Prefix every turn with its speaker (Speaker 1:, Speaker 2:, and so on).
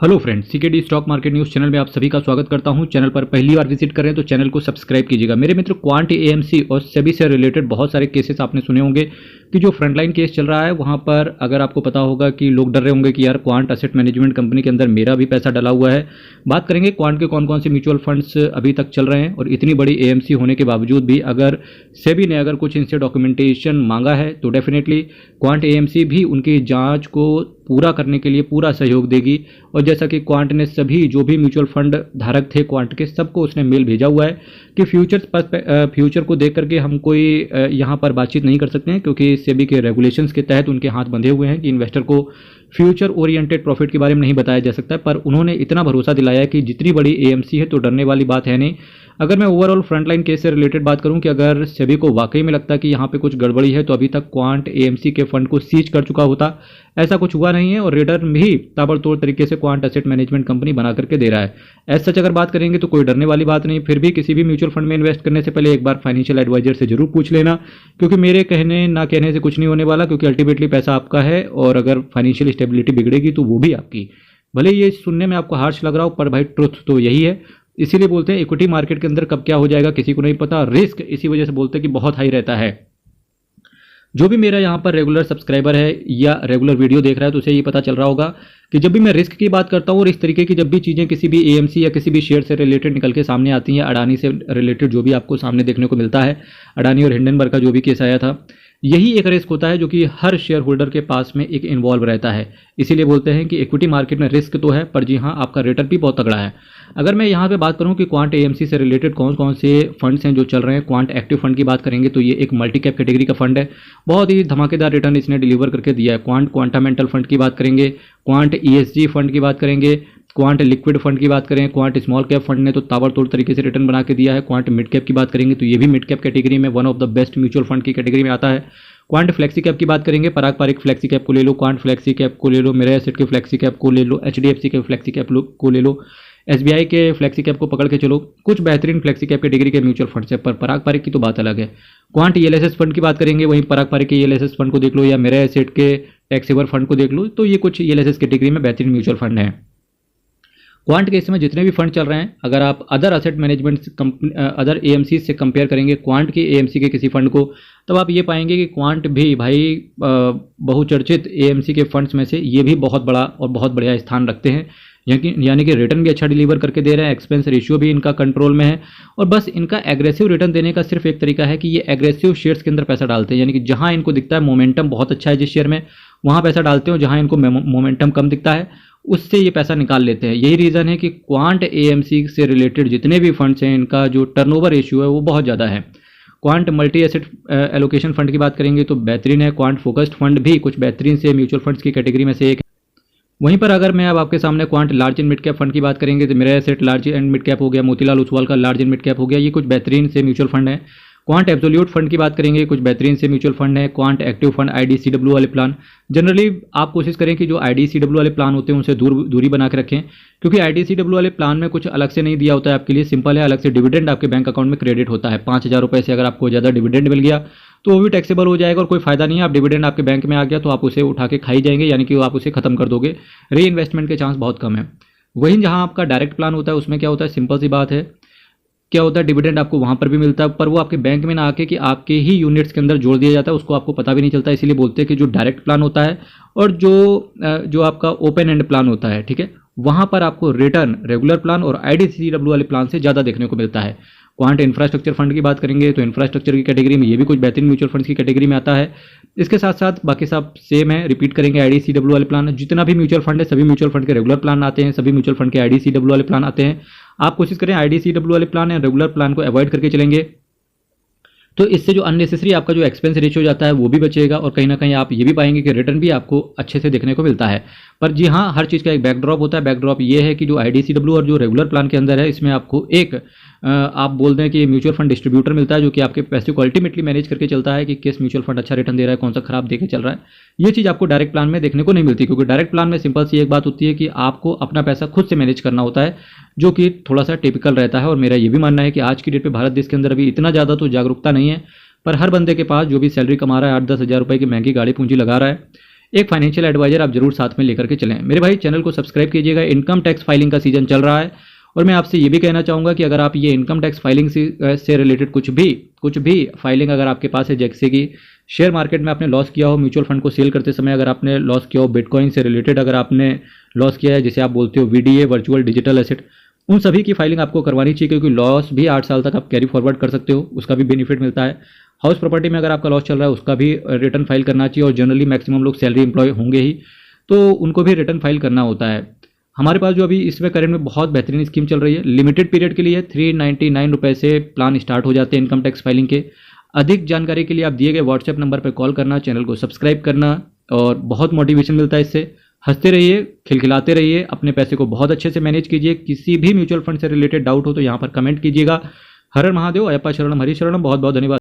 Speaker 1: Hello friends, CKD stock market news channel में आप सभी का स्वागत करता हूं। चैनल पर पहली बार विजिट करें तो चैनल को सब्सक्राइब कीजिएगा। मेरे मित्र, क्वांट एएमसी और सेबी से रिलेटेड बहुत सारे केसेस आपने सुने होंगे कि जो फ्रंटलाइन केस चल रहा है वहां पर अगर आपको पता होगा कि लोग डर रहे होंगे कि यार क्वांट एसेट मैनेजमेंट कंपनी के अंदर मेरा भी पैसा डला हुआ है। बात करेंगे क्वांट के कौन कौन से म्यूचुअल फंड्स अभी तक चल रहे हैं और इतनी बड़ी एएमसी होने के बावजूद भी अगर सेबी ने अगर कुछ इनसे डॉक्यूमेंटेशन मांगा है तो डेफिनेटली क्वांट एएमसी भी उनकी जांच को पूरा करने के लिए पूरा सहयोग देगी। और जैसा कि क्वांट ने सभी जो भी म्यूचुअल फंड धारक थे क्वांट के, सबको उसने मेल भेजा हुआ है कि फ्यूचर को देख करके हम कोई यहाँ पर बातचीत नहीं कर सकते हैं, क्योंकि सेबी के रेगुलेशंस के तहत उनके हाथ बंधे हुए हैं कि इन्वेस्टर को फ्यूचर ओरिएंटेड प्रॉफिट के बारे में नहीं बताया जा सकता है। पर उन्होंने इतना भरोसा दिलाया कि जितनी बड़ी एएमसी है तो डरने वाली बात है नहीं। अगर मैं ओवरऑल फ्रंटलाइन केस से रिलेटेड बात करूं कि अगर सेबी को वाकई में लगता कि यहाँ पे कुछ गड़बड़ी है तो अभी तक क्वांट एएमसी के फंड को सीज कर चुका होता। ऐसा कुछ हुआ नहीं है और रेडर भी ताबड़तोड़ तरीके से क्वांट एसेट मैनेजमेंट कंपनी बना करके दे रहा है। एज सच अगर बात करेंगे तो कोई डरने वाली बात नहीं। फिर भी किसी भी म्यूचुअल फंड में इन्वेस्ट करने से पहले एक बार फाइनेंशियल एडवाइजर से जरूर पूछ लेना, क्योंकि मेरे कहने ना कहने से कुछ नहीं होने वाला, क्योंकि अल्टीमेटली पैसा आपका है और अगर फाइनेंशियल स्टेबिलिटी बिगड़ेगी तो वो भी आपकी। भले ये सुनने में आपको हार्श लग रहा हो पर भाई ट्रुथ तो यही है। इसीलिए बोलते हैं इक्विटी मार्केट के अंदर कब क्या हो जाएगा किसी को नहीं पता। रिस्क इसी वजह से बोलते हैं कि बहुत हाई रहता है। जो भी मेरा यहाँ पर रेगुलर सब्सक्राइबर है या रेगुलर वीडियो देख रहा है तो उसे ये पता चल रहा होगा कि जब भी मैं रिस्क की बात करता हूँ और इस तरीके की जब भी चीज़ें किसी भी एएमसी या किसी भी शेयर से रिलेटेड निकल के सामने आती हैं, अडानी से रिलेटेड जो भी आपको सामने देखने को मिलता है, अडानी और हिंडनबर्ग का जो भी केस आया था, यही एक रिस्क होता है जो कि हर शेयर होल्डर के पास में एक इन्वॉल्व रहता है। इसीलिए बोलते हैं कि इक्विटी मार्केट में रिस्क तो है पर जी हाँ, आपका रिटर्न भी बहुत तगड़ा है। अगर मैं यहाँ पे बात करूँ कि क्वांट एएमसी से रिलेटेड कौन कौन से फंड्स हैं जो चल रहे हैं, क्वांट एक्टिव फंड की बात करेंगे तो ये एक मल्टी कैप कैटेगरी का फंड है। बहुत ही धमाकेदार रिटर्न इसने डिलीवर करके दिया है। क्वांट क्वांटामेंटल फंड की बात करेंगे, क्वांट ईएसजी फंड की बात करेंगे, क्वांट लिक्विड फंड की बात करें, क्वांट स्मॉल कैप फंड ने तो ताबड़तोड़ तरीके से रिटर्न बना के दिया है। क्वांट मिड कैप की बात करेंगे तो ये भी मिड कैप कैटेगरी में one of the best mutual fund की कैटेगरी में आता है। क्वांट फ्लेक्सी कैप की बात करेंगे, पराग पारिक फ्लेक्सी कैप को ले लो, क्वांट फ्लेक्सी कैप को ले लो, मेरा एसेट के फ्लेक्सी कैप को ले लो, एचडीएफसी के फ्लेक्सी कैप को ले लो, एसबीआई के फ्लेक्सी कैप को पकड़ के चलो। कुछ बेहतरीन फ्लेक्सी कैप कैटेगरी के म्यूचुअल फंड है, पर पराग पारिक की तो बात अलग है। क्वांट ईएलएसएस फंड की बात करेंगे, वहीं पराग पारिक के ईएलएसएस फंड को देख लो या मेरा एसेट के टैक्स सेवर फंड को देख लो, तो ये कुछ ईएलएसएस कैटेगरी में बेहतरीन म्यूचुअल फंड है। क्वांट के इसमें जितने भी फंड चल रहे हैं, अगर आप other asset management other AMC से कंपेयर करेंगे क्वांट के एएमसी के किसी फंड को, तब आप ये पाएंगे कि क्वांट भी भाई बहुचर्चित एएमसी के फंड्स में से ये भी बहुत बड़ा और बहुत बढ़िया स्थान रखते हैं। यानी कि रिटर्न भी अच्छा डिलीवर करके दे रहे हैं, एक्सपेंस रेशियो भी इनका कंट्रोल में है। और बस इनका एग्रेसिव रिटर्न देने का सिर्फ एक तरीका है कि ये एग्रेसिव शेयर्स के अंदर पैसा डालते हैं। यानी कि जहां इनको दिखता है मोमेंटम बहुत अच्छा है जिस शेयर में, वहां पैसा डालते हो, जहां इनको मोमेंटम कम दिखता है उससे ये पैसा निकाल लेते हैं। यही रीज़न है कि क्वांट एएमसी से रिलेटेड जितने भी फंड्स हैं इनका जो टर्नओवर रेशियो है वो बहुत ज़्यादा है। Quant multi asset allocation fund की बात करेंगे तो बेहतरीन है। क्वांट फोकस्ड फंड भी कुछ बेहतरीन से म्यूचुअल फंड्स की कैटेगरी में से एक है। वहीं पर अगर मैं अब आपके सामने quant large and mid cap fund की बात करेंगे तो मेरा asset large and mid cap हो गया, मोतीलाल ओसवाल का लार्ज एंड मिड कैप हो गया, ये कुछ बेहतरीन से म्यूचुअल फंड है। क्वांट एब्सोल्यूट फंड की बात करेंगे, कुछ बेहतरीन से म्यूचुअल फंड है। क्वांट एक्टिव फंड आईडीसीडब्ल्यू वाले प्लान, जनरली आप कोशिश करें कि जो आईडीसीडब्ल्यू वाले प्लान होते हैं उनसे दूरी बना के रखें, क्योंकि आईडीसीडब्ल्यू वाले प्लान में कुछ अलग से नहीं दिया होता है आपके लिए। सिंपल है, अलग से डिविडेंड आपके बैंक अकाउंट में क्रेडिट होता है। 5,000 रुपये से अगर आपको ज़्यादा डिविडेंड मिल गया तो वो भी टैक्सेबल हो जाएगा और कोई फायदा नहीं है। आप डिविडेंड आपके बैंक में आ गया तो आप उसे उठा के खाई जाएंगे, यानी कि आप उसे खत्म कर दोगे। री इन्वेस्टमेंट के चांस बहुत कम है। वहीं जहाँ आपका डायरेक्ट प्लान होता है उसमें क्या होता है, सिंपल सी बात है, क्या होता है डिविडेंड आपको वहाँ पर भी मिलता है पर वो आपके बैंक में ना आके कि आपके ही यूनिट्स के अंदर जोड़ दिया जाता है, उसको आपको पता भी नहीं चलता। इसीलिए बोलते हैं कि जो डायरेक्ट प्लान होता है और जो आपका ओपन एंड प्लान होता है, ठीक है, वहाँ पर आपको रिटर्न रेगुलर प्लान और आईडीसीडब्ल्यू वाले प्लान से ज़्यादा देखने को मिलता है। क्वांट इंफ्रास्ट्रक्चर फंड की बात करेंगे तो इंफ्रास्ट्रक्चर की कैटेगरी में ये भी कुछ बेहतरीन म्यूचुअल फंड्स की कैटेगरी में आता है। इसके साथ साथ बाकी सब सेम है, रिपीट करेंगे आईडीसीडब्ल्यू वाले प्लान। जितना भी म्यूचुअल फंड है सभी म्यूचुअल फंड के रेगुलर प्लान आते हैं, सभी म्यूचुअल फंड के आईडीसीडब्ल्यू वाले प्लान आते हैं। आप कोशिश करें आईडीसीडब्ल्यू वाले प्लान या रेगुलर प्लान को अवॉइड करके चलेंगे तो इससे जो अननेसेसरी आपका जो एक्सपेंस रेशियो जाता है वो भी बचेगा और कहीं ना कहीं आप ये भी पाएंगे कि रिटर्न भी आपको अच्छे से देखने को मिलता है। पर जी हाँ, हर चीज़ का एक बैकड्रॉप होता है। बैकड्रॉप ये है कि जो आईडीसीडब्ल्यू और जो रेगुलर प्लान के अंदर है इसमें आपको एक आप बोल दें कि म्यूचुअल फंड डिस्ट्रीब्यूटर मिलता है जो कि आपके पैसे को अल्टीमेटली मैनेज करके चलता है कि किस म्यूचुअल फंड अच्छा रिटर्न दे रहा है, कौन सा खराब देके चल रहा है। ये चीज़ आपको डायरेक्ट प्लान में देखने को नहीं मिलती, क्योंकि डायरेक्ट प्लान में सिंपल सी एक बात होती है कि आपको अपना पैसा खुद से मैनेज करना होता है, जो कि थोड़ा सा टिपिकल रहता है। और मेरा ये भी मानना है कि आज की डेट पर भारत देश के अंदर अभी इतना ज़्यादा तो जागरूकता नहीं है, पर हर बंदे के पास जो भी सैलरी कमा रहा है 8-10 हज़ार रुपये की महंगी गाड़ी पूंजी लगा रहा है, एक फाइनेंशियल एडवाइजर आप जरूर साथ में लेकर के चलें। मेरे भाई चैनल को सब्सक्राइब कीजिएगा। इनकम टैक्स फाइलिंग का सीजन चल रहा है और मैं आपसे ये भी कहना चाहूँगा कि अगर आप ये इनकम टैक्स फाइलिंग से रिलेटेड कुछ भी फाइलिंग अगर आपके पास है, जैसे कि शेयर मार्केट में आपने लॉस किया हो, म्यूचुअल फंड को सेल करते समय अगर आपने लॉस किया हो, बिटकॉइन से रिलेटेड अगर आपने लॉस किया है, जिसे आप बोलते हो VDA वर्चुअल डिजिटल एसेट, उन सभी की फाइलिंग आपको करवानी चाहिए, क्योंकि लॉस भी 8 साल तक आप कैरी फॉरवर्ड कर सकते हो, उसका भी बेनिफिट मिलता है। हाउस प्रॉपर्टी में अगर आपका लॉस चल रहा है उसका भी रिटर्न फाइल करना चाहिए, और जनरली मैक्सिमम लोग सैलरी एम्प्लॉय होंगे ही, तो उनको भी रिटर्न फाइल करना होता है। हमारे पास जो अभी इसमें करंट में बहुत बेहतरीन स्कीम चल रही है, लिमिटेड पीरियड के लिए 399 रुपये से प्लान स्टार्ट हो जाते हैं इनकम टैक्स फाइलिंग के। अधिक जानकारी के लिए आप दिए गए व्हाट्सएप नंबर पर कॉल करना, चैनल को सब्सक्राइब करना, और बहुत मोटिवेशन मिलता है इससे। हंसते रहिए, खिलखिलाते रहिए, अपने पैसे को बहुत अच्छे से मैनेज कीजिए। किसी भी म्यूचुअल फंड से रिलेटेड डाउट हो तो यहाँ पर कमेंट कीजिएगा। हर हर महादेव, अयप्पा शरणम, हरि शरणम। बहुत बहुत धन्यवाद।